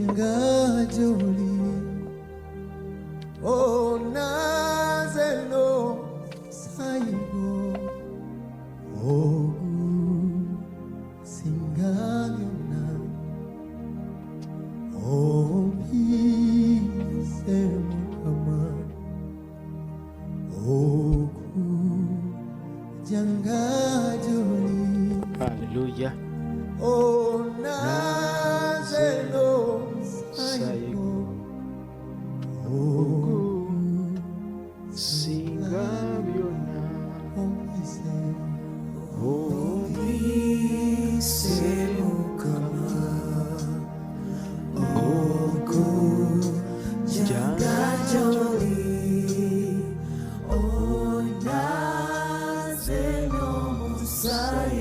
Janga joli, oh nazelo saigo, oh singayona, oh bisemukama, oh janga joli. Hallelujah. Oh nazelo saigo, oh singabyona, oh bisemukama, oh janga joli, oh nazelo saigo.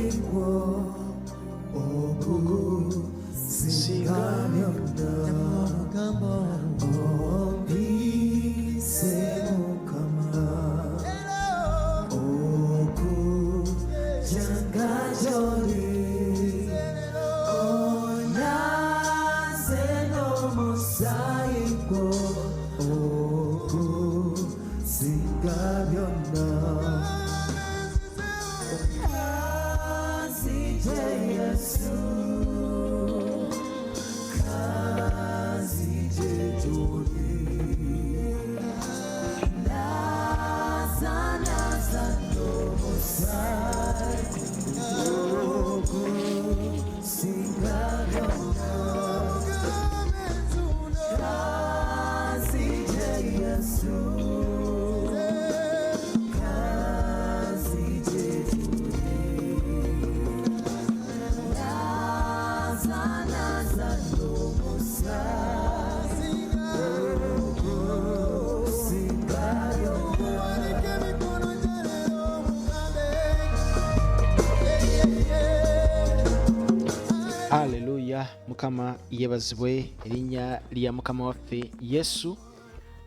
Hallelujah. Mukama yebazibwe, erinnya lya Mukama waffe Yesu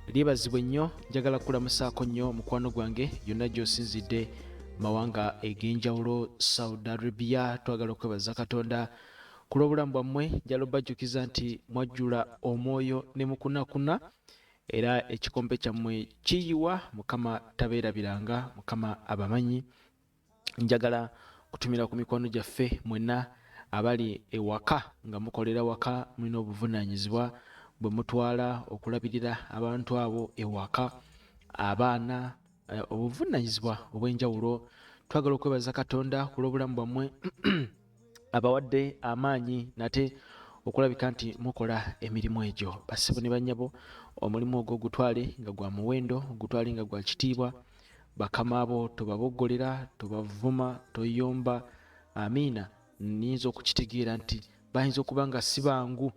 lyebazibwe nnyo. Njagala kulamusaako nnyo mukwano gwange yonna gy'osinzidde mawanga eg'enjawulo, Saudi Arabia. Twagala okwebaza Katonda ku lw'obulamu bwammwe. Njala obajjukiza nti mwajjula omwoyo ne mukunakuna, era ekikompe kyammwe kiyiwa. Mukama tabeerabiranga, Mukama abamanyi. Njagala kutumira ku mikono gyaffe mwenna abali ewaka nga mukolera waka, mulina obuvunaanyizibwa bwe mutwala okulabirira abantu abo ewaka, abaana, obuvunaanyizibwa obw'enjawulo. Twagala okwebaza Katonda ku lw'obulamu bwammwe abawadde amaanyi nate okulabika nti mukola emirimu egyo. Bassebo ne bannyabo, omulimu ogwo gutwale nga gwa muwendo, gutwale nga gwa kitiibwa. Bakama abo tobaboggolera, tobavuma, toyomba. Amiina. Niyinza okukitegeera nti bayinza okuba nga si bangu,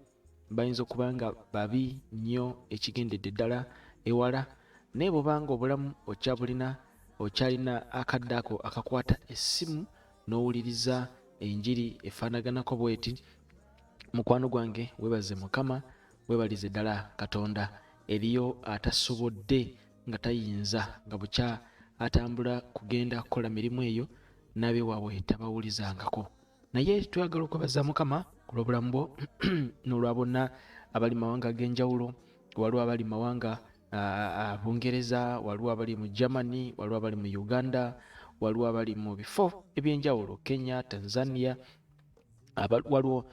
bayinza okuba nga babi nnyo ekigendedde ddala ewala, naye bw'obanga obulamu okyabulina, okyalina akadde ako akakwata essimu n'owuliriza enjiri efaanaganako bweti, mukwano gwange weebaze Mukama, weebalize ddala Katonda. Eriyo atasobodde nga tayinza, nga bukya atambula kugenda kukola mirimu eyo, nabe waabwe tabawulizangako. Naye twagala okwebaza Mukama ku lw'obulamu bwo n'olwa bonna abali mawanga ag'enjawulo. Waliwo abali mawanga Bungereza, waliwo abali mu Germany, waliwo abali mu Uganda, waliwo abali mu bifo eby'enjawulo, Kenya, Tanzania, waliwo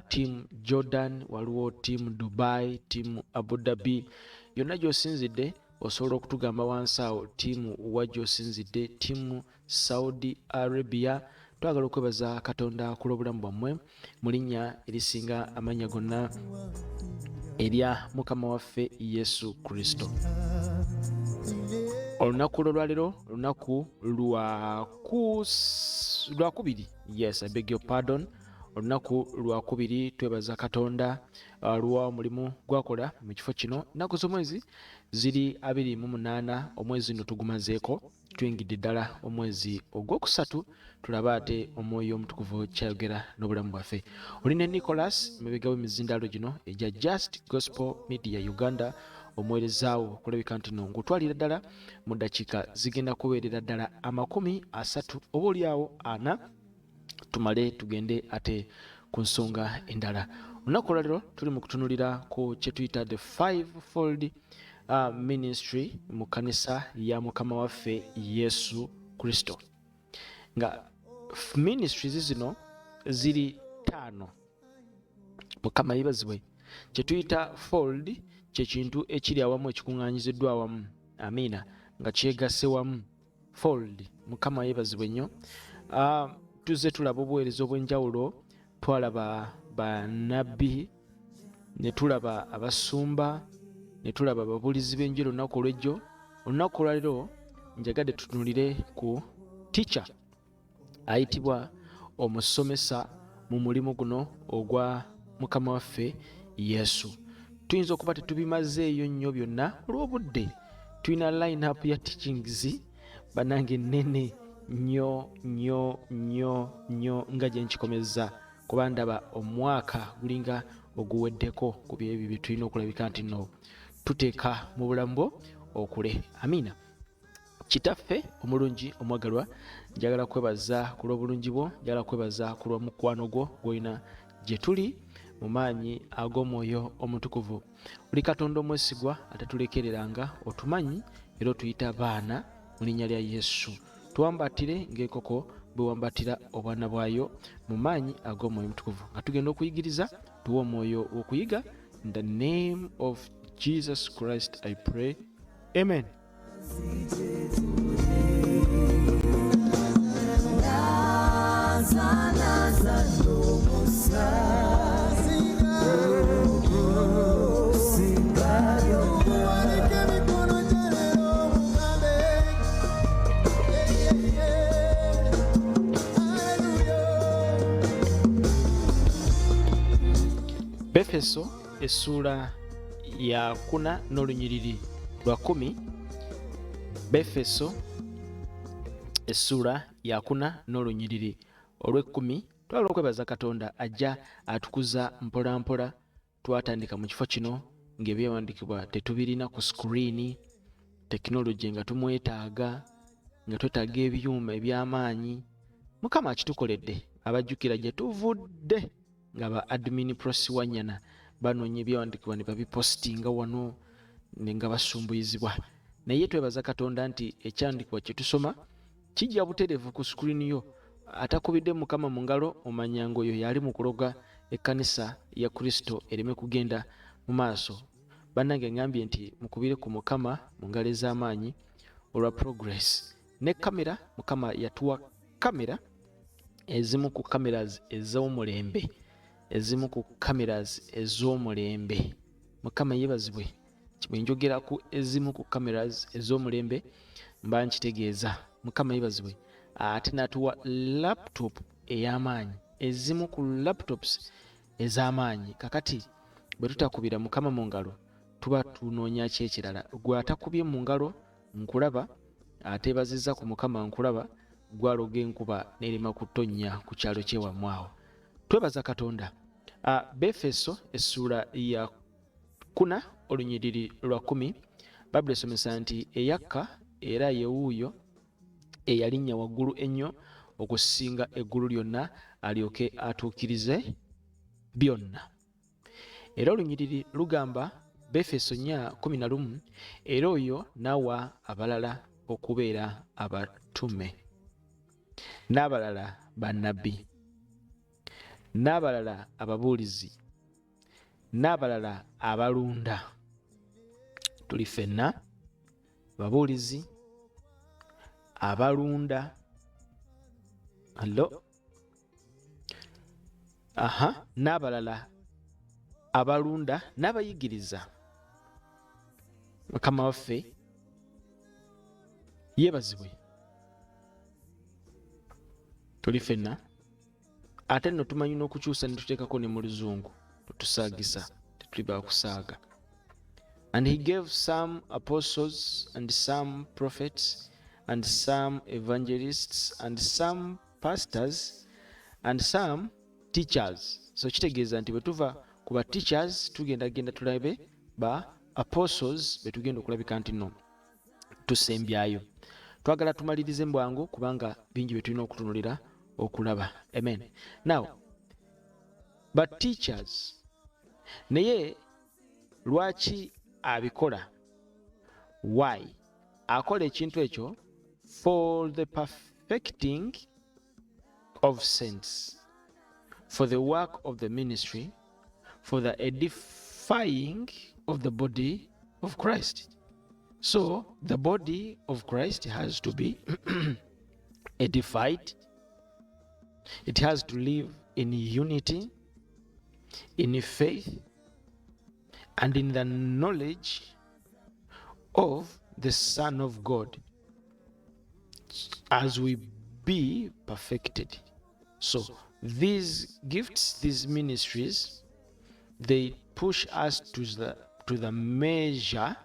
team Jordan, waliwo team Dubai, team Abu Dhabi. Yonna gy'osinzidde osobola okutugamba wansi awo team wa gy'osinzidde, team Saudi Arabia. Twagala okwebaza Katonda ku lw'obulamu bwammwe mu linnya erisinga amannya gonna erya Mukama waffe Yesu Kristo. Olunaku olwaleero lunaku lwakubiri, yes, I beg your pardon. Olunaku lwakubiri twebaza Katonda lwa omulimu gwakola mu kifo kino. Ennaku z'omwezi ziri 28, omwezi nno tugumazeeko, tuyingidde ddala omwezi ogwokusatu. Tulaba ate omwoyo omutukuvu kyayogera n'obulamu bwaffe. Olina Nicholas mabega w'emizindaalo gino egya Just Gospel Media Uganda, omuweerezaawo okulabika nti no ngutwalira ddala mu ddakiika zigenda kubeerera ddala 30 oba oliawo 4, tumale tugende ate ku nsonga endala. Olunaku olwaleero tuli mu kutunulira ku kye tuyita the fivefold ministry mu kanisa ya mukama waffe Yesu Kristo. Nga ministries zino ziri 5. Mukama yebazibwe. Kye tuyita fold kye kintu ekiri awamu ekikuŋŋaanyiziddwa awamu. Amiina. Nga kyegasse wamu. Fold. Mukama yebazibwe nnyo. Tuzze tulaba obuweereza obw'enjawulo, twalaba bannabbi, ne tulaba abasumba, ne tulaba ababuulizi b'enjiri olunaku olw'ejjo. Olunaku olwaleero njagadde tutunulire ku teacher ayitibwa Omusomesa mu mulimu guno ogwa mukama waffe Yesu. Tuyinza okuba tetubimazeeyo nnyo byonna olw'obudde. Tulina line up ya teachings banange nnene nnyo nga gye nkikomeza, kuba ndaba omwaka gulinga oguweddeko ku byebyo bye tulina okulabika nti no tuteeka mu bulamu bwo okule. Amiina. Kitaffe omulungi omwagalwa, njagala kwebaza ku lw'obulungi bwo, njagala kwebaza ku lw'omukwano gwo gw'olina gye tuli mu maanyi ag'omwoyo omutukuvu. Buli Katonda omwesigwa atatulekereranga, otumanyi era otuyita baana mu linnya lya Yesu. Tuwambatire ng'enkoko bwe wambatira obwana bwayo mu maanyi ag'omwoyo omutukuvu. Nga tugenda okuyigiriza, tuwe omwoyo okuyiga. In the name of Jesus Christ I pray. Amen. Befeso essula ya 4 n'olunyiriri lwa 10. Befeso essula ya 4 n'olunyiriri olw'e10. Twala okwebaza Katonda ajja atukuza mpola mpola. Twatandika mu kifo kino ng'ebyewandikibwa tetubirina ku screen, tekinologi nga tumwetaaga, nga twetaaga ebyuma eby'amaanyi. Mukama akitukoledde. Abajjukira gye tuvudde nga ba admin prosi wanyana banoonya ebyewandikibwa ne babipostinga wano nga basumbuyizibwa. Naye twebaza Katonda nti ekyandikibwa kye tusoma kijja butereevu ku screen yo. Atakubidde Mukama mu ngalo, omanya ng'oyo yali mu kuloga ekkanisa ya Kristo ereme kugenda mu maaso. Bannange ngambye nti mukubire ku Mukama mu ngalo ez'amaanyi olwa progress. Ne kamera, Mukama yatuwa kamera, ezimu ku cameras ez'omulembe, ezimu ku cameras ez'omulembe. Mukama yebazibwe. Bwe njogera ku ezimu ku cameras ez'omulembe mba nkitegeeza. Mukama yebazibwe. Ate natuwa laptop ey'amaanyi, ezimu ku laptops ez'amaanyi. Kakati bwe tutakubira Mukama mu ngalo tuba tunoonya ki ekirala? Gwe atakubye mu ngalo nkulaba, ateebazizza ku Mukama nkulaba, gwaloga enkuba n'erima kutonnya ku kyalo ky'ewammwe awo. Twebaza Katonda. Befeso essula ya 4 olunyiriri lwa 10. Bayibuli esomesa nti eyakka era yewuuyo eyalinnya waggulu ennyo okusinga eggulu lyonna, alyoke atuukirize byonna. Era olunyiriri lugamba Befeso 4:11, era oyo n'awa abalala okubeera abatume, n'abalala bannabbi, n'abalala ababuulizi, n'abalala abalunda. Tuli ffenna ababuulizi, abalunda, n'abalala abalunda n'abayigiriza. Mukama waffe yebazibwe. Tuli ffenna ate nno tumanyi n'okukyusa ne tuteekako ne mu luzungu, tusaagisa, tetuli bakusaaga. And he gave some apostles and some prophets and some evangelists and some pastors and some teachers. So kitegeeza nti bwe tuva ku ba teachers tugenda tulabe ba apostles betugenda okulabika nti no tusembyayo. Twagala tumalirize mbwangu kubanga bingi betulina okutunulira okulaba. Amen. Now, but teachers naye lwaki abikola? Why? Akola ekintu ekyo for the perfecting of saints, for the work of the ministry, for the edifying of the body of Christ. So the body of Christ has to be edified. It has to live in unity, in faith, and in the knowledge of the Son of God, as we be perfected. So these gifts, these ministries, they push us to the measure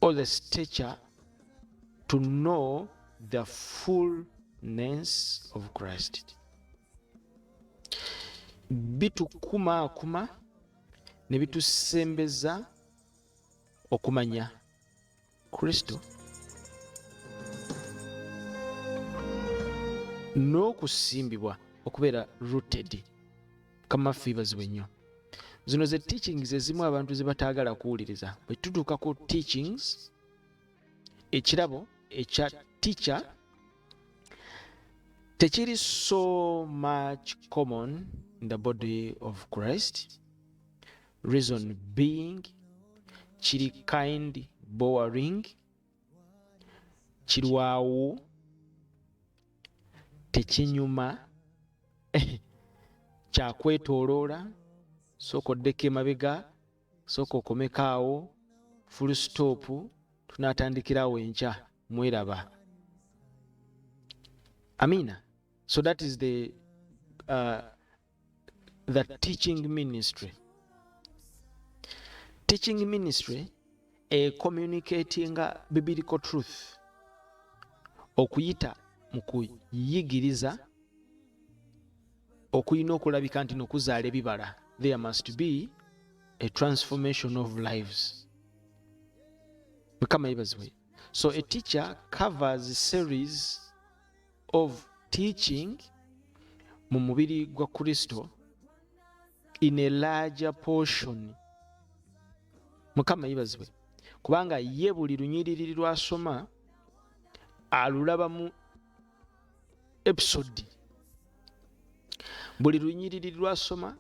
or the stature to know the fullness of Christ. Bitukumaakuma ne bitusembeza okumanya Kristo n'okusimbibwa okubeera rooted. Kama fibazibwe nnyo. Zino ze teachings ezimu abantu ze bataagala kuwuliriza. Bwe tutuuka ku teachings, ekirabo ekya teacher tekiri so much common in the body of Christ. Reason being, kiri kind boring, kirwawo, tekinyuma, kyakwetooloola, sooka oddeko emabega, sooka okomekaawo, full stop, tunaatandikirawo enkya, mweraba. Amina. So that is the teaching ministry. Teaching ministry, communicating biblical truth, okuyita mu kuyigiriza okuyina okulabika nti nokuzaala ebibala. There must be a transformation of lives. Mukama yebazibwe. So a teacher covers a series of teaching mu mubiri gwa Kristo in a larger portion. Mukama yebazibwe. Kubanga ye buli lunyiriri lwasoma alulaba mu episode. Buli lunyiriri lwasoma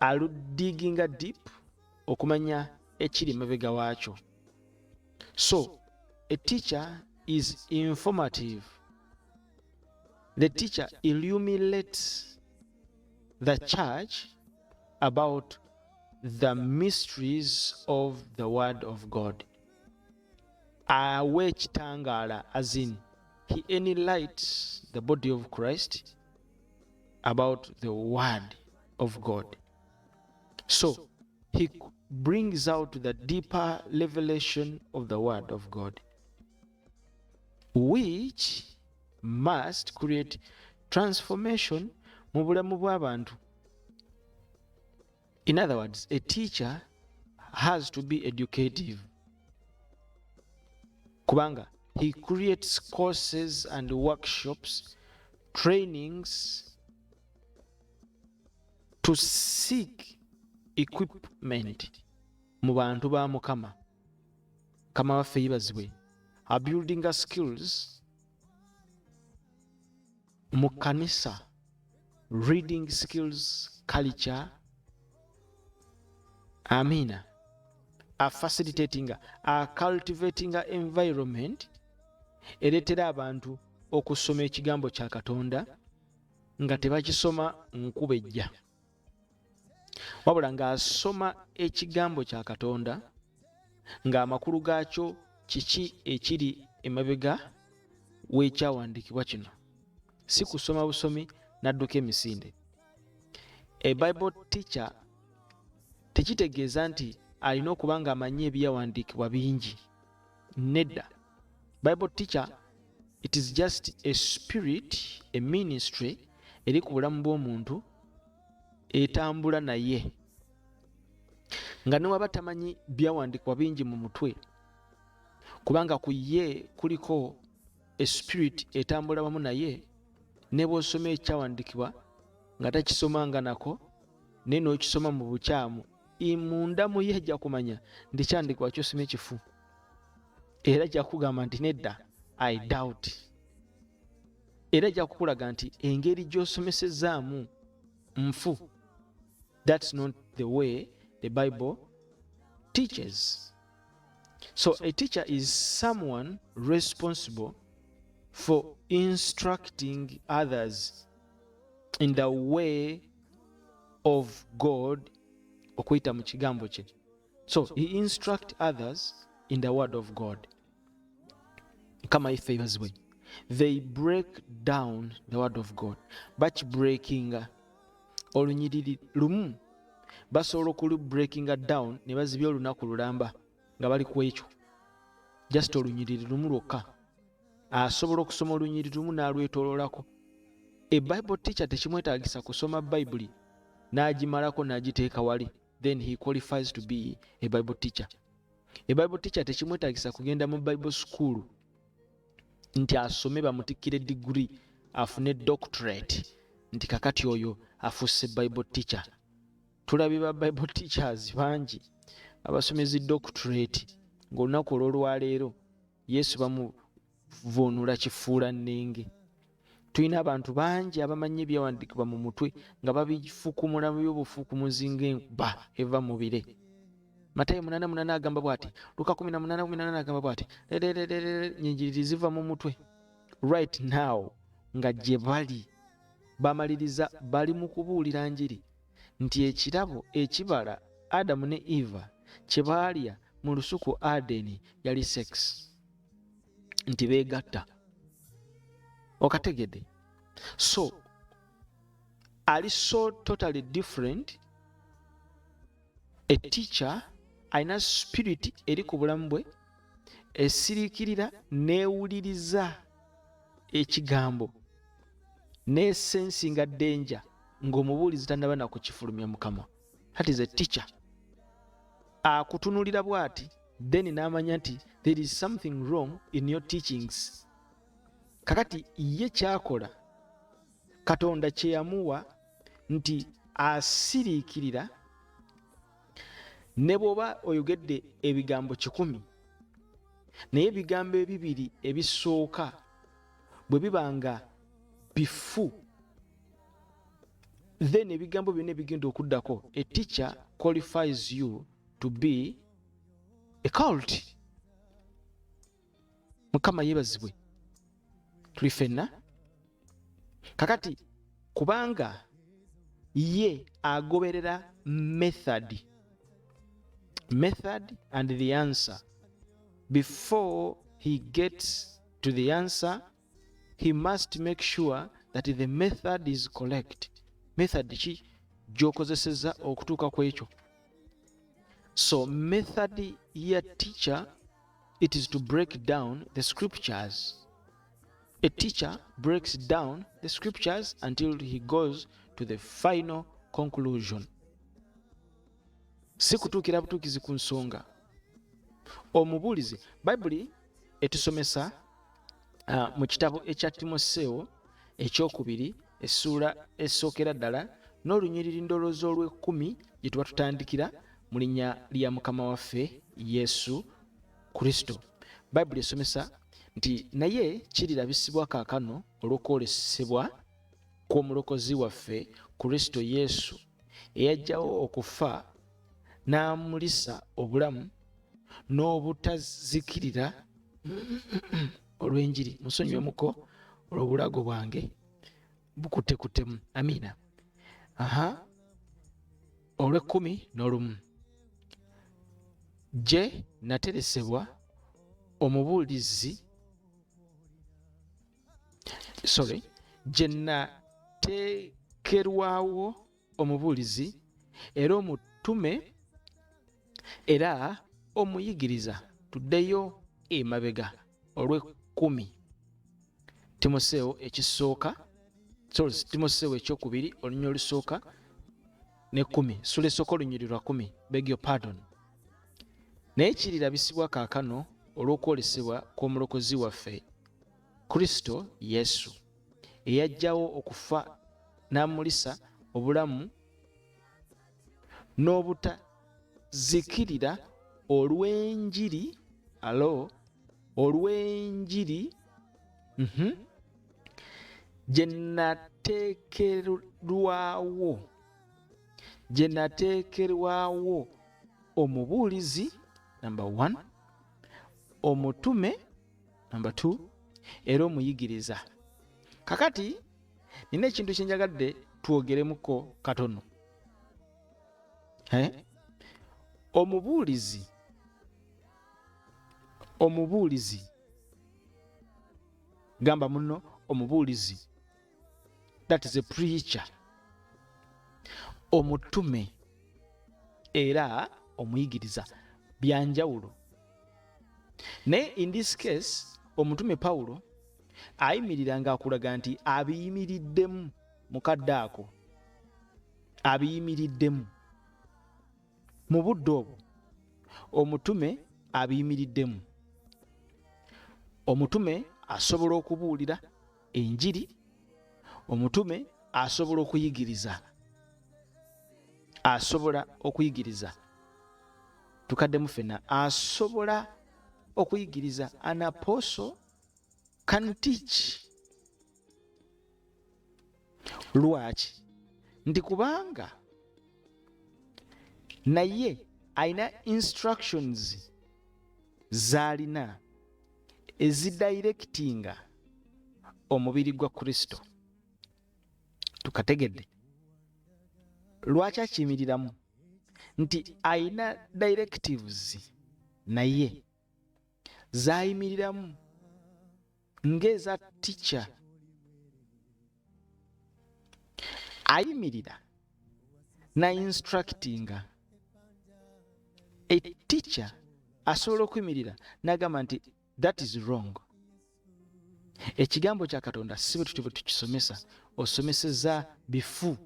aludiginga deep okumanya ekiri mabega waakyo. So a teacher is informative. The teacher illuminates the church about the mysteries of the Word of God. Awe kitangala, as in he enlightens the body of Christ about the Word of God. So he brings out the deeper revelation of the Word of God, which must create transformation mu bulamu bw'abantu. In other words, a teacher has to be educative. Kubanga he creates courses and workshops, trainings to seek equipment mu bantu ba Mukama. Kama waffe yebazibwe. Are building our skills mu kanisa, reading skills, culture. Amina. Are facilitating, are cultivating an environment ereetera abantu okusoma ekigambo kya Katonda nga tebakisoma nkuba ejja, wabula ng'asoma ekigambo kya Katonda ng'amakulu gaakyo kiki ekiri emabega w'ekyawandiikibwa kino, si kusoma busomi n'adduka emisinde. A Bible teacher tekitegeeza nti alina okuba ng'amanyi ebyawandiikibwa bingi. Nedda. Bible teacher, it is just a spirit, a ministry eri ku bulamu bw'omuntu etambula naye. Nga ne waba tamanyi byawandiikibwa bingi mu mutwe, kubanga ku ye kuliko a spirit etambula wamu naye, ne bw'osoma ekyawandiikibwa nga takisomanga nako naye n'okisoma mu bukyamu, munda mu ye ajja kumanya nti kyandikibwa kyosoma ekifu, era ajja kugamba nti nedda, I doubt. Era ajja kukulaga nti engeri gy'osomesezaamu nfu. That's not the way the Bible teaches. So a teacher is someone responsible for instructing others in the way of God, okuyita mu kigambo kye. So he instructs others in the word of God. Kama ife ibazibwe. They break down the word of God. Bakibreakinga olunyiriri lumu, basobola okulu-breakinga down ne bazibya olunaku lulamba nga bali ku ekyo, just olunyiriri lumu lwokka. Asobola okusoma olunyiriri lumu n'alwetooloolako. A Bible teacher tekimwetaagisa kusoma Bayibuli n'agimalako n'agiteeka wali, then he qualifies to be a Bible teacher. A Bible teacher tekimwetaagisa kugenda mu Bible school nti asome bamutikkire degree afune doctorate nti kakati oyo afuuse Bible teacher. Tulabye ba Bible teachers bangi abasomezi doctorate ng'olunaku olw'olwaleero Yesu bamuvuunula kifuula nnenge. Tulina abantu bangi abamanyi ebyawandiikibwa mu mutwe nga babifukumula mu by'obufuukumuzi ng'enkuba eva mu bire. Matayo 8:8 agamba bw'ati, Luka 18:18 agamba bw'ati, nyinjiriri ziva mu mutwe. Right now nga gye bali bamaliriza bali mu kubuulira njiri nti ekirabo ekibala Adamu ne Eva kye baalya mu lusuku Adeni yali sex, nti beegatta. Okategedde? So ali so totally different. A teacher alina spirit eri ku bulamu bwe, esiriikirira neewuliriza ekigambo n'essensinga danger ng'omubuulizi tannaba na kukifulumya mu kamwa. That is a teacher. Akutunulira bw'ati then n'amanya nti there is something wrong in your teachings. Kakati ye kyakola, Katonda kye yamuwa nti asiriikirira, ne bw'oba oyogedde ebigambo 100 naye ebigambo ebibiri ebisooka bwe bibanga bifu, then ebigambo byonna ebigenda okuddako, a teacher qualifies you to be a cult. Mukama yeebazibwe. Tuli ffenna kakati kubanga ye agoberera method and the answer. Before he gets to the answer, he must make sure that the method is correct. Method ki gy'okozesezza okutuuka ku ekyo. So method ya teacher, it is to break down the scriptures. A teacher breaks down the scriptures until he goes to the final conclusion. Si kutuukira butuukizi ku nsonga. Omubuulizi, Bayibuli etusomesa mu kitabo ekya Timoseewo ekyokubiri essuula essookera ddala n'olunyiriri ndowooza olw'ekkumi gye tuba tutandikira mu linnya lya Mukama waffe Yesu Kristo. Bayibuli esomesa nti naye kirirabisibwa kaakano olw'okwolesebwa kw'omulokozi waffe Kristo Yesu eyajjawo okufa n'amulisa obulamu n'obutazikirira olw'enjiri. Musonyiwemuko olw'obulago bwange bukutekutemu. Amiina. olw'ekkumi gye nateresebwa omubuulizi gye nateekerwawo omubuulizi era omutume era omuyigiriza. Tuddeyo emabega olw'ekkumi. Timoseewo ekisooka, Timoseewo ekyokubiri olunyiriri olusooka n'ekkumi, sula esooka olunyiriri lwa 10, beg your pardon. Naye kirirabisibwa kaakano olw'okwolesebwa kw'omulokozi waffe Kristo Yesu eyajjawo okufa n'amulisa obulamu n'obutazikirira olw'enjiri olw'enjiri gye nateekerwawo omubuulizi number 1, omutume number 2, era omuyigiriza. Kakati nina ekintu kye njagadde twogeremuko katono. Omubuulizi gamba muno omubuulizi, that is a preacher. Omutume era omuyigiriza byanjawulo. Naye in this case omutume Pawulo ayimirira ng'akulaga nti abiyimiriddemu mukadde ako, abiyimiriddemu mu budde obwo. Omutume abiyimiriddemu. Omutume asobola okubuulira enjiri. Omutume asobola okuyigiriza. Tukaddemu ffenna asobola okuyigiriza. An apostle can teach. Lwaki? Nti kubanga naye ayina instructions z'alina ezidirectinga omubiri gwa Kristo. Tukategedde. Lwaki akiyimiriramu? Nti ayina directives naye z'ayimiriramu ng'eza teacher. Ayimirira na instructinga. A teacher asobola okuyimirira n'agamba nti that is wrong. Ekigambo kya Katonda si bwe tutyo bwe tukisomesa, osomeseza bifu,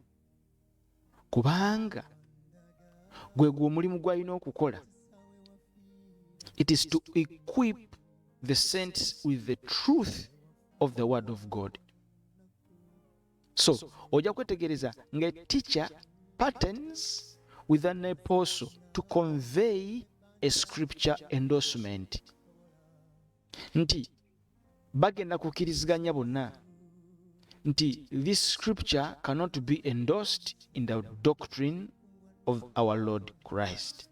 kubanga gwe omulimu gw'alina okukola. It is to equip the saints with the truth of the word of God. So ojja kwetegereza nga teacher patterns with an apostle to convey a scripture endorsement. Nti bagenda kukiriziganya bonna nti this scripture cannot be endorsed in the doctrine of our Lord Christ.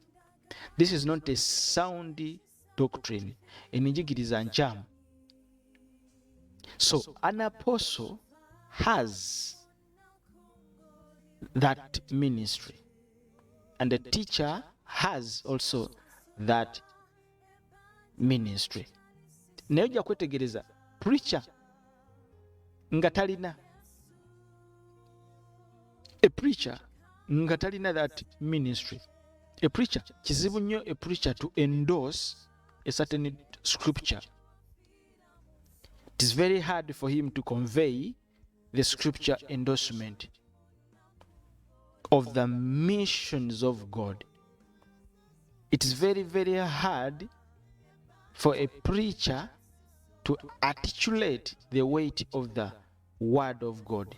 This is not a sound doctrine. Enijigiriza nkyamu. So an apostle has that ministry, and the teacher has also that ministry. Naye ojja kwetegereza preacher nga talina, a preacher nga talina that ministry. A preacher, kizibu nnyo a preacher to endorse a certain scripture. It is very hard for him to convey the scripture endorsement of the missions of God. It is very, very hard for a preacher to articulate the weight of the word of God.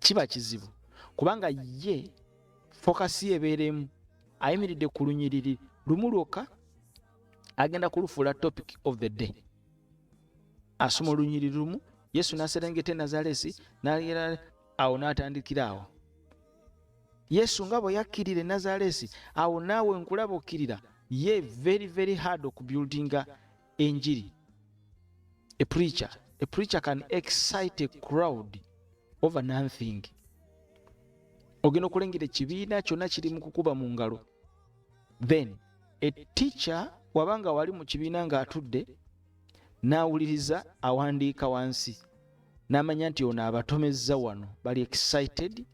Kiba kizibu kubanga ye focus ebeeremu ayimiridde ku lunyiriri lumu lwokka, agenda kulufuula topic of the day. Asoma olunyiriri lumu, Yesu n'aserengeta e Nazalesi n'agera awo n'atandikira awo. Yesu nga bwe yakkirira e Nazalesi, awo naawe nkulaba okkirira. Ye very, very hard okubuildinga enjiri. A preacher can excite a crowd over nothing. Ogenda okulengera ekibiina kyonna kiri mu kukuba mu ngalo. Then a teacher wabanga wali mu kibiina ng'atudde n'awuliriza awandiika wansi n'amanya nti ono abatomezza wano bali excited,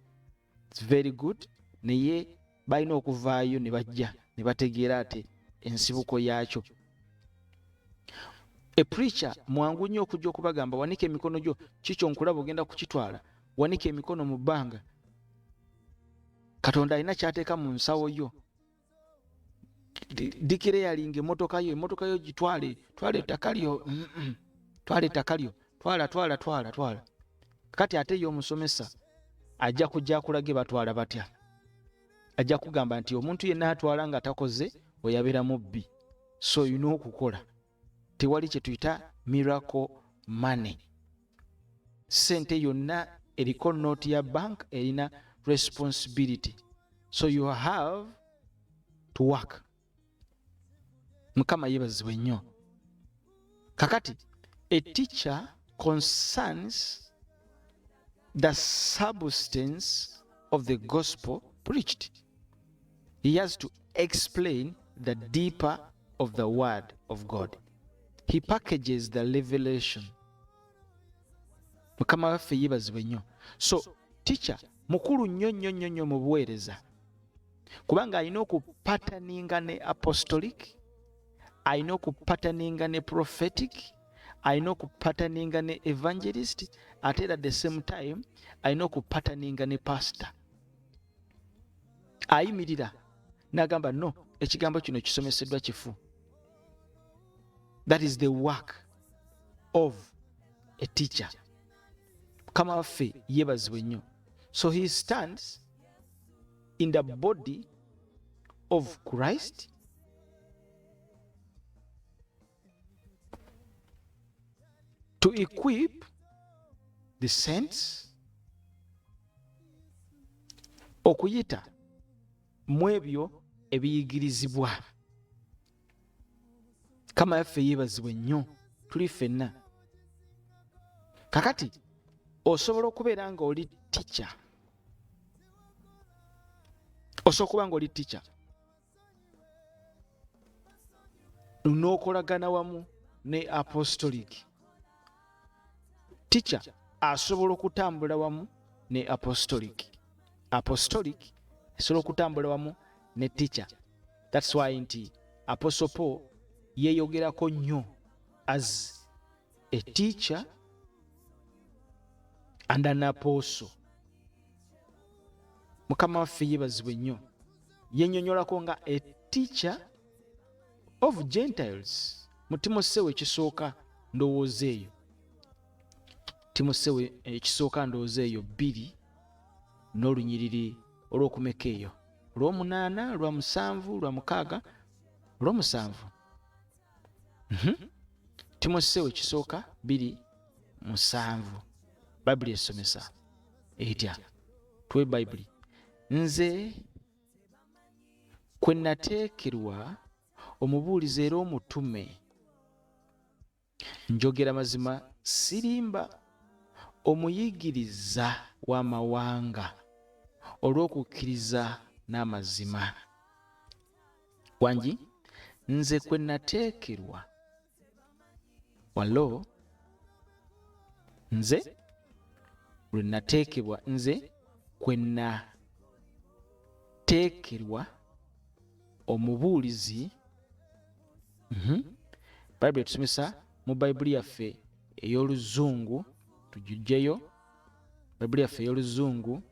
it's very good, naye balina okuvaayo ne bajja ne bategeera ate ensibuko yaakyo. A preacher mwangu nnyo okujja okubagamba wanika emikono gyo, kikyo nkulaba ogenda kukitwala, wanika emikono mu bbanga. Katonda alina kyateeka mu nsawo yo. Dikire yalinga emmotoka yo gitwale, twala ettaka lyo, twala ettaka lyo, twala. Kati ate ye Omusomesa ajja kujja akulage batwala batya. ajja kugamba nti omuntu yenna atwala nga takoze oyabeera mubbi, so olina okukola. Tewali kye tuyita miracle money. Sente yonna eriko note ya bank erina responsibility, so you have to work. Mukama yebazibwe nnyo. Kakati a teacher concerns the substance of the gospel preached. He has to explain the deeper of the word of God. He packages the revelation. Mukama waffe yebazibwe nnyo. So teacher mukulu nnyo mu buweereza, kubanga alina okupataninga ne apostolic, alina okupataninga ne prophetic, alina okupataninga ne evangelist, ate at the same time alina okupataninga ne pastor. Ayimirira n'agamba no, ekigambo kino kisomeseddwa kifu. That is the work of a teacher. Mukama waffe yebazibwe nnyo. So he stands in the body of Christ to equip the saints, okuyita mu ebyo ebiyigirizibwa. Mukama waffe yebazibwe nnyo, tuli ffenna. Kakati osobola okubeera nga oli teacher, osobola okuba nga oli teacher n'okolagana wamu ne apostolic. Teacher asobola okutambula wamu ne apostolic. Apostolic asobola okutambula wamu ne teacher. That's why nti Apostle Paul yeeyogerako nnyo as a teacher and an apostle. Mukama waffe yebazibwe nnyo. Yennyonnyolako nga a teacher of Gentiles. Mu Timoseewo ekisooka ndowooza eyo. Timoseewo ekisooka ndowooza eyo 2 n'olunyiriri olw'okumeka eyo. Olw'omunaana, olw'omusanvu, olw'omukaaga, olw'omusanvu. Timoseewo ekisooka 2:7. Bayibuli esomesa etya? Tuwe Bayibuli. Nze kwe nateekerwa omubuulizi era omutume, njogera mazima sirimba, omuyigiriza w'amawanga olw'okukkiriza n'amazima. Wangi nze kwe nateekerwa, walo nze lwe nateekebwa, nze kwe nateekerwa omubuulizi. Bayibuli tusomesa mu Bayibuli yaffe ey'oluzungu, tujjujeyo. Bayibuli yaffe ey'oluzungu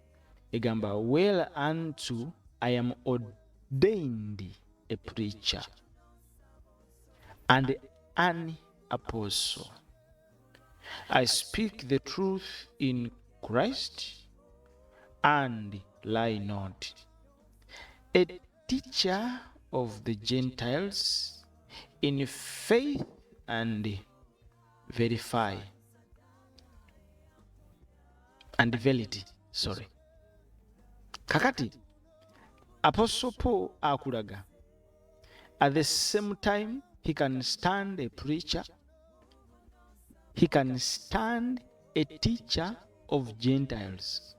egamba whereunto I am ordained a preacher and an apostle. I speak the truth in Christ and lie not. A teacher of the Gentiles in faith and verify and verity. Sorry. Kakati Apostle Paul akulaga at the same time he can stand a preacher, he can stand a teacher of Gentiles.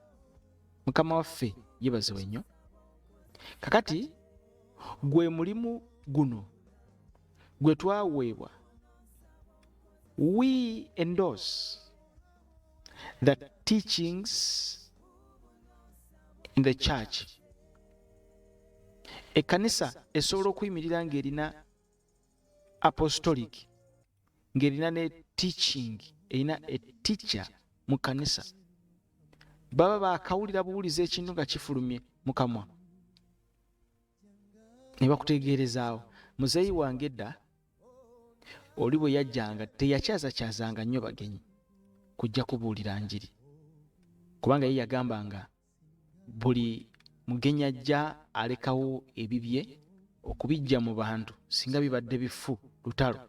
Mukama waffe yebazibwe nnyo. Kakati gwe mulimu guno gwe twaweebwa. We endorse the teachings in the church. Ekkanisa esobola okuyimirira ng'erina apostolic, ng'erina ne teaching, erina a teacher mu kkanisa. Baba baakawulira buwuliza ekintu nga kifulumye mu kamwa ne bakutegeerezaawo. Muzeeyi wange edda oli bwe yajjanga teyakyazakyazanga nnyo bagenyi kujja kubuulira njiri, kubanga ye yagambanga buli mugenyi ajja alekawo ebibye okubijja mu bantu singa bibadde bifu lutalo,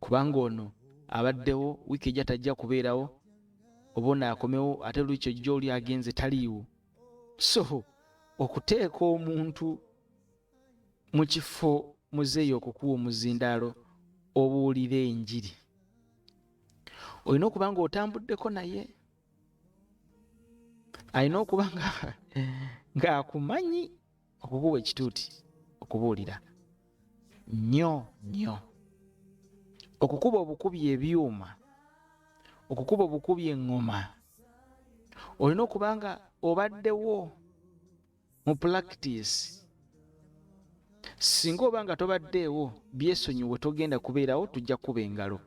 kubanga ono abaddewo wiiki ejja tajja kubeerawo, oba ono akomewo ate lwiki ojja oli agenze taliiwo. So okuteeka omuntu mu kifo muzeeyi okukuwa omuzindaalo obuulira enjiri, olina okuba nga otambuddeko naye, alina okuba ng'akumanyi okukuwa ekituuti okubuulira nnyo nnyo. Okukuba obukubi ebyuma, okukuba obukubi eŋŋoma, olina okuba nga obaddewo mu practice. Singa oba nga tobaddeewo, byesonyiwe togenda kubeerawo, tujja kuba engalo.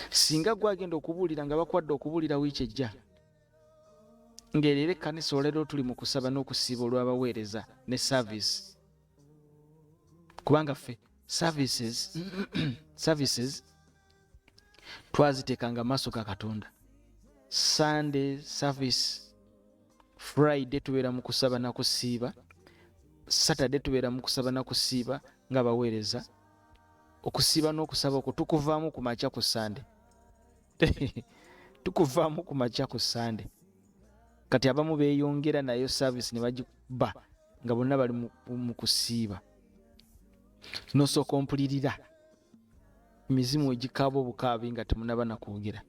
Singa gwe agenda okubuulira nga bakuwadde okubuulira wiiki ejja, ng'erero ekkanisa olero tuli mu kusaba n'okusiiba olw'abaweereza ne service, kubanga ffe services twaziteekanga maaso ga Katonda. Sunday service, Friday tubeera mu kusaba na kusiiba, Saturday tubeera mu kusaba na kusiiba ng'abaweereza. Okusiiba n'okusaba okwo tukuvaamu ku makya ku Sunday. Tukuvaamu ku makya ku Sunday. Kati abamu beeyongera nayo service ne bagikuba nga bonna bali mu kusiiba. N'osooka ompulirira emizimu egikaaba obukaabi nga temunaba na kwogera.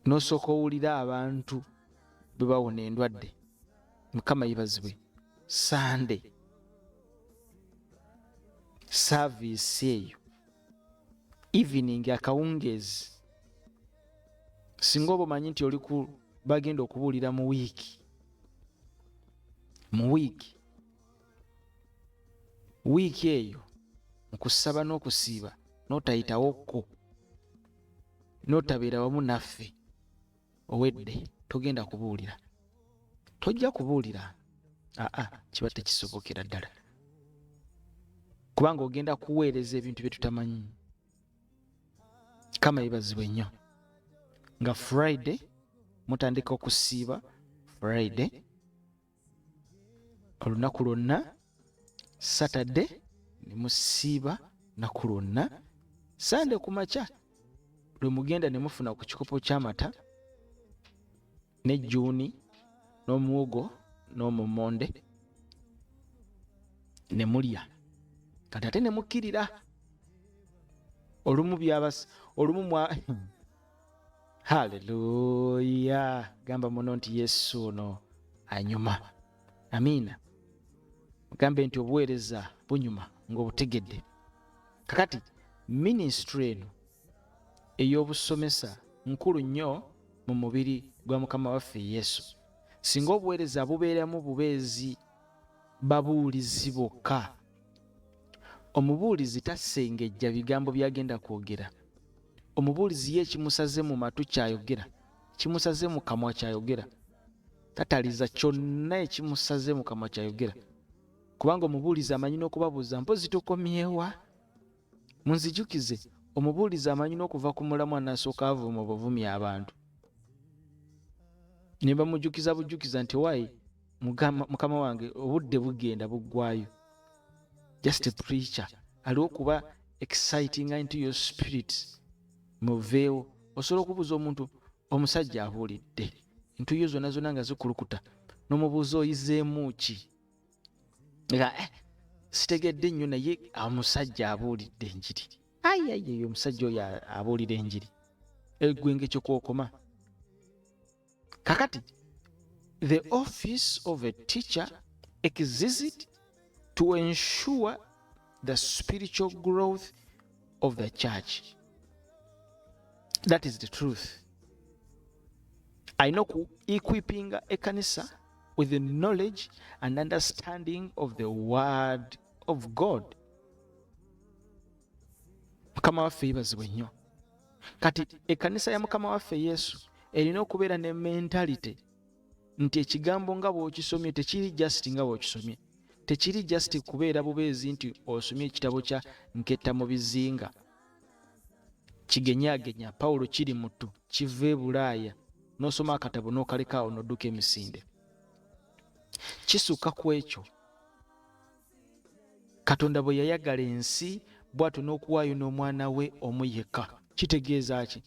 N'osooka owulira abantu bwe bawona endwadde. Mukama yebazibwe. Sunday service eyo, evening akawungeezi, singa oba omanyi nti oli bagenda okubuulira mu wiiki, wiiki eyo mu kusaba n'okusiiba n'otayitawokko, n'otabeera wamu naffe, owedde togenda kubuulira, tojja kubuulira. Kiba tekisobokera ddala, kubanga ogenda kuweereza ebintu bye tutamanyi. Kama yebazibwe nnyo. Nga Friday mutandika okusiiba, Friday olunaku lwonna, Saturday ne musiiba naku lwonna, Sunday ku makya lwe mugenda ne mufuna ku kikopo ky'amata n'ejjuuni n'omuwogo n'omumonde ne mulya, kati ate ne mukkirira. Olumu haleluya, gamba muno nti Yesu ono anyuma. Amiina. Mugambe nti obuweereza bunyuma ng'obutegedde. Kakati ministry eno ey'obusomesa nkulu nnyo mu mubiri gwa Mukama waffe Yesu. Singa obuweereza bubeeramu bubeezi babuulizi bokka, omubuulizi tasengejja bigambo byagenda kwogera. Omubuulizi ye kimusaze mu matu kyayogera, kimusaze mu kamwa kyayogera, tataliza kyonna ekimusaze mu kamwa kyayogera, kubanga omubuulizi amanyi n'okubabuuza mpozi tukomyewa. Munzijukize, omubuulizi amanyi n'okuva ku mulamu anasooka avuma obuvumya abantu. Ne bamujjukiza bujjukiza nti wayi mukama wange obudde bugenda buggwayo. Just a preacher aliwo kuba exciting into your spirit. Muveewo osobola okubuuza omuntu, omusajja abuulidde entuuyo zonna zonna nga zikulukuta, n'omubuuza oyizeemu ki? Nga sitegedde nnyo naye omusajja abuulidde enjiri. Ayi omusajja oyo abuulira enjiri, egwenge kyo kwokoma. Kakati the office of a teacher exists to ensure the spiritual growth of the church. That is the truth. I know equipping a kanisa with the knowledge and understanding of the word of God. Mukama waffe yebazibwe nnyo. Kati ekanisa ya Mukama waffe Yesu erina okubeera ne mentality nti ekigambo nga bw'okisomye tekiri just nga bw'okisomye. Tekiri just kubeera bubeezi nti osomye ekitabo kya Nketta mu bizinga, kigenyaagenya Pawulo kiri mutu kiva e Bulaaya n'osoma akatabo n'okalekaawo n'odduka emisinde. Kisukka ku ekyo Katonda bwe yayagala ensi bw'atyo n'okuwaayo n'omwana we omu yekka. Kitegeeza ki?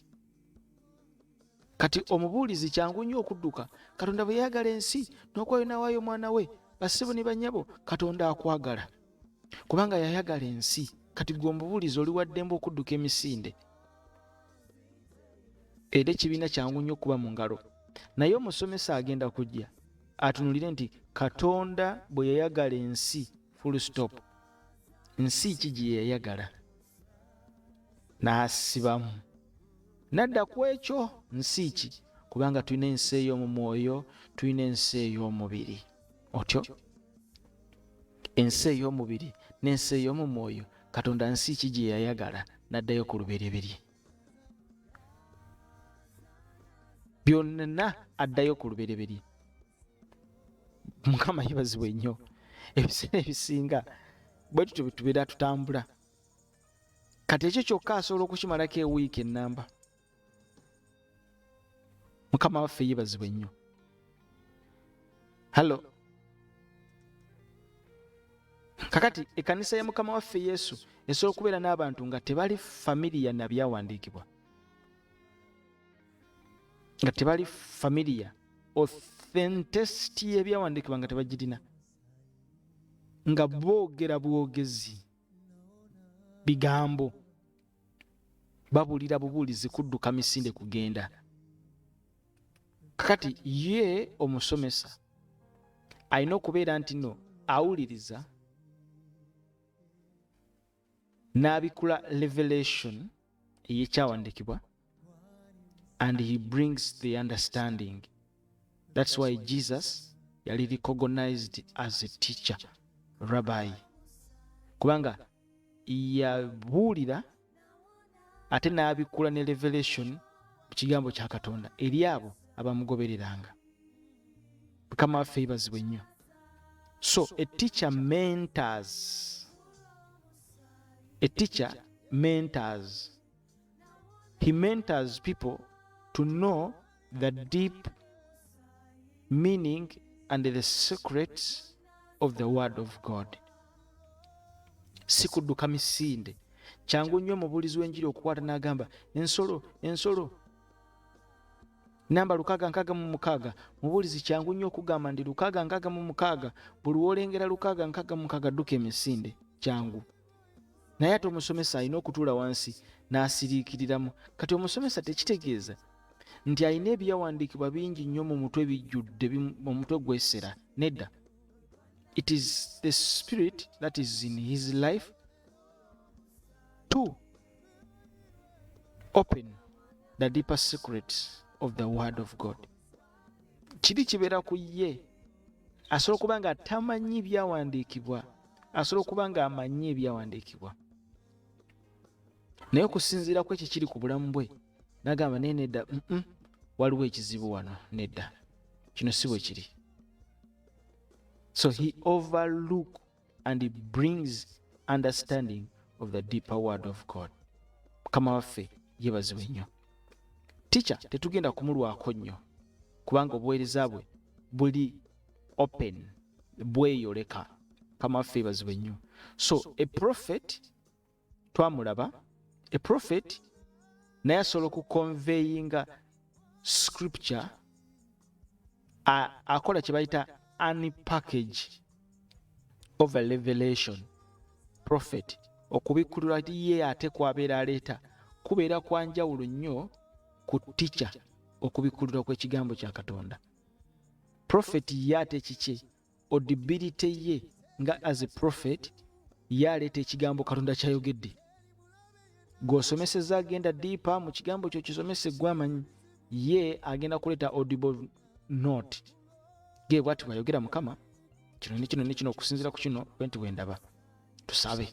Kati omubuulizi kyangu nnyo okudduka. Katonda bwe yayagala ensi n'okuwaayo n'awaayo omwana we. Bassebo ne bannyabo, Katonda akwagala kubanga yayagala ensi. Kati gwe omubuulizi oli wa ddembe okudduka emisinde. Era ekibiina kyangu nnyo okuba mu ngalo. Naye omusomesa agenda kujja atunulire nti Katonda bwe yayagala ensi, full stop. Ensi ki gye yayagala? N'asibamu nadda ku ekyo. Nsi ki? Kubanga tulina ensi ey'omu mwoyo, tulina ensi ey'omubiri. Otyo ensi ey'omubiri n'ensi ey'omu mwoyo, Katonda nsi ki gye yayagala? N'addayo ku lubereberye. Byonna addayo ku lubereberye. Mukama yebazibwe nnyo. Ebiseera ebisinga bwe tutyo bwe tubeera tutambula. Kati ekyo kyokka asobola okukimalako ewiiki ennamba. Mukama waffe yebazibwe nnyo. Hallo. Kakati ekkanisa ya Mukama waffe Yesu esobola okubeera n'abantu nga tebali familia na byawandiikibwa, nga tebali familia, authenticity y'ebyawandiikibwa nga tebagirina, nga boogera bwogezi, bigambo, babuulira bubuulizi, kudduka misinde kugenda. Kakati ye omusomesa alina okubeera nti no awuliriza n'abikula revelation ey'ekyawandiikibwa, and he brings the understanding. That's why Jesus yali recognized as a teacher, rabbi, kubanga yabuulira ate n'abikula ne revelation mu kigambo kya Katonda eri abo abamugobereranga. Mukama waffe yebazibwe nnyo. So a teacher mentors. A teacher mentors. He mentors people to know the deep meaning and the secrets of the word of God. Si kudduka misinde. Kyangu nnyo omubuulizi w'enjiri okukwata n'agamba ensolo namba 666. Mubuulizi kyangu nnyo okugamba ndi 666. Buli wolengera 666 dduka emisinde. Kyangu. Naye ate omusomesa alina okutuula wansi n'asiriikiriramu. Kati omusomesa tekitegeeza nti alina ebyawandiikibwa bingi nnyo mu mutwe bijjudde, mu mutwe gwesera. Nedda. It is the spirit that is in his life to open the deeper secrets of the word of God. Kiri kibeera ku ye. Asobola okuba nga tamanyi byawandiikibwa, asobola okuba nga amanyi ebyawandiikibwa, naye okusinziira ku ekyo kiri ku bulamu bwe n'agamba naye nedda, waliwo ekizibu wano, nedda, kino si bwe kiri. So he overlook and he brings understanding of the deeper word of God. Mukama waffe yebazibwe nnyo. Teacher tetugenda kumulwako nnyo kubanga obuweereza bwe buli open, bweyoleka. Mukama waffe yebazibwe nnyo. So a prophet twamulaba, a prophet naye asobola okuconveyinga scripture, akola kye bayita unpackage of a revelation. Prophet okubikkulira ye ate kwabeera aleeta kubeera kwa njawulo nnyo ku teacher okubikkulira kw'ekigambo kya Katonda. Prophet ye ate kiki? Audibility ye nga as a prophet ye aleeta ekigambo Katonda kyayogedde. Gw'osomeseza agenda deeper mu kigambo kyo kisomese gw'amanyi, ye agenda kuleeta audible note. Ge bw'ati bw'ayogera Mukama, kino ne kino ne kino, okusinziira ku kino bwenti bwendaba. Tusabe.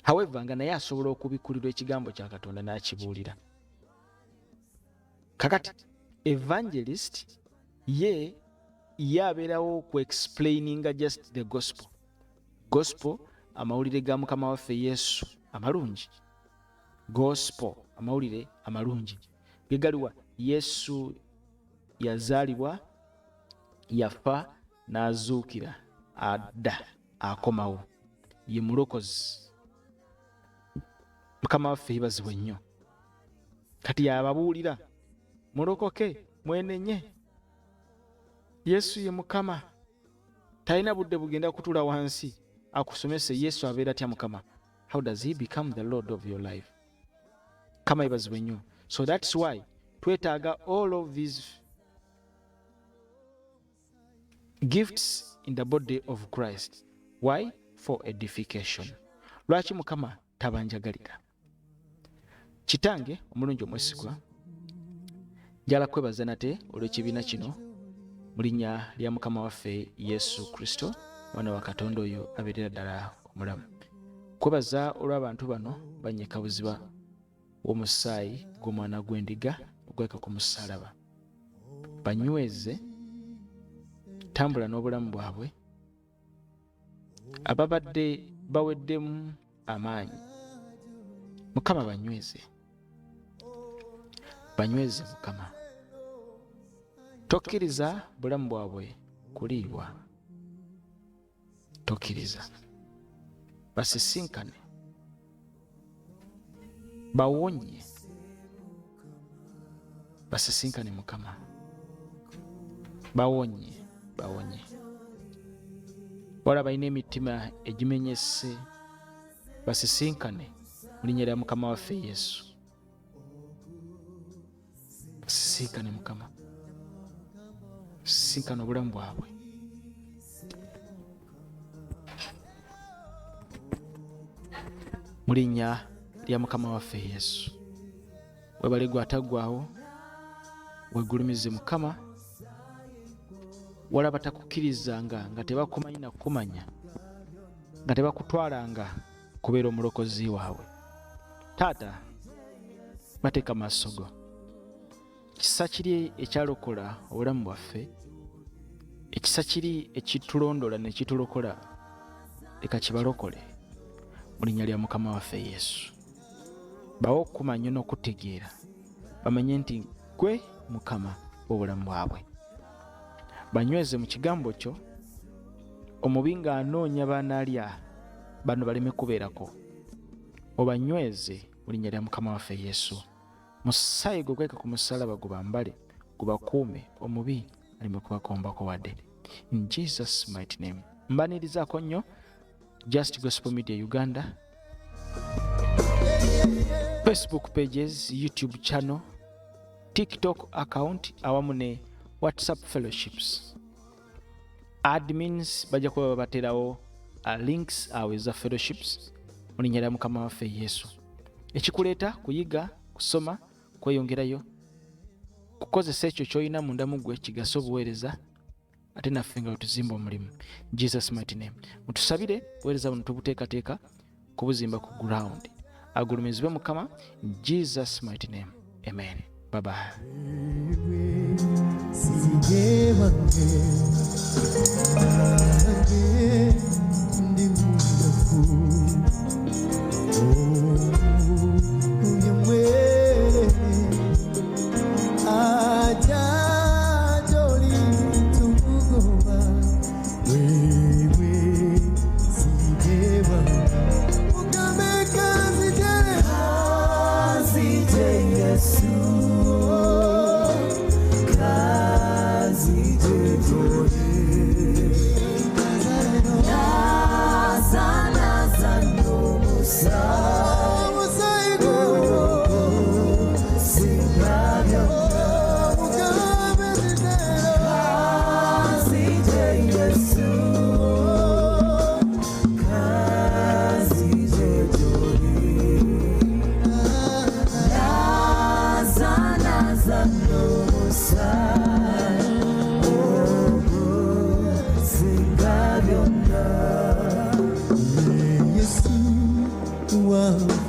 However, nga naye asobola okubikkulirwa ekigambo kya Katonda n'akibuulira. Kakati evangelist ye abeerawo ku explaininga just the gospel. Gospel amawulire ga Mukama waffe Yesu amalungi. Gospel amawulire amalungi. Gegaliwa Yesu yazaalibwa, yafa, n'azuukira, adda, akomawo, ye mulokozi. Mukama waffe yeebazibwe nnyo. Kati yababuulira mulokoke, mwenenye. Yesu ye Mukama. Talina budde bugenda kutuula wansi akusomese Yesu abeera atya Mukama. How does he become the Lord of your life? Kama yeebazibwe nnyo. So that's why twetaaga all of these gifts in the body of Christ. Why? For edification. Lwaki Mukama tabanjagalira? Kitange omulungi omwesigwa, njala kwebaza nate olw'ekibiina kino mu linnya lya Mukama waffe Yesu Kristo, mwana wa Katonda oyo abeerera ddala omulamu. Kwebaza olw'abantu bano banyeka buziba w'omusaayi gw'omwana gw'endiga ogweka ku musaalaba. Banyweze tambula n'obulamu bwabwe, ababadde baweddemu amaanyi. Mukama banyweze Mukama. Tokkiriza bulamu bwabwe kuliibwa, tokkiriza. Basisinkane, bawonye, basisinkane Mukama, bawonye. Wala balina emitima egimenyese, basisinkane mu linnya lya Mukama waffe Yesu. Basisinkane Mukama, basisinkane obulamu bwabwe. Mu linnya lya Mukama waffe Yesu. Webale gwe ataggwaawo, wegulumize Mukama. Wala batakukkirizanga nga tebakumanyi na kukumanya, nga tebakutwalanga kubeera omulokozi waabwe. Taata, bateeka maaso go. Kisa kiri ekyalokola obulamu bwaffe, ekisa kiri ekitulondola ne kitulokola, leka kibalokole mu linnya lya Mukama waffe Yesu. Bawe okumanya n'okutegeera, bamanye nti gwe Mukama w'obulamu bwabwe. Banyweze mu kigambo kyo, omubi ng'anoonya baanaalya bano baleme kubeerako. Obanyweze mu linnya lya Mukama waffe Yesu. Musaayi gwe gweka ku musaalaba gubambale, gubakuume, omubi aleme kubakombako wadde. In Jesus' mighty name. Mbanirizaako nnyo Just Gospel Media Uganda, Facebook pages, YouTube channel, TikTok account awamu ne WhatsApp fellowships. Admins bajja kuba babaterawo links awo eza fellowships mu linnya lya Mukama waffe Yesu. Ekikuleeta kuyiga, kusoma, kweyongerayo, kukozesa ekyo ky'olina munda mu ggwe kigasa obuweereza, ate naffe nga wetuzimba omulimu. Jesus mighty name. Mutusabire buweereza buno tubuteekateeka kubuzimba ku ground. Agulumizibwe Mukama. In Jesus mighty name. Amen. Bye bye. Wow.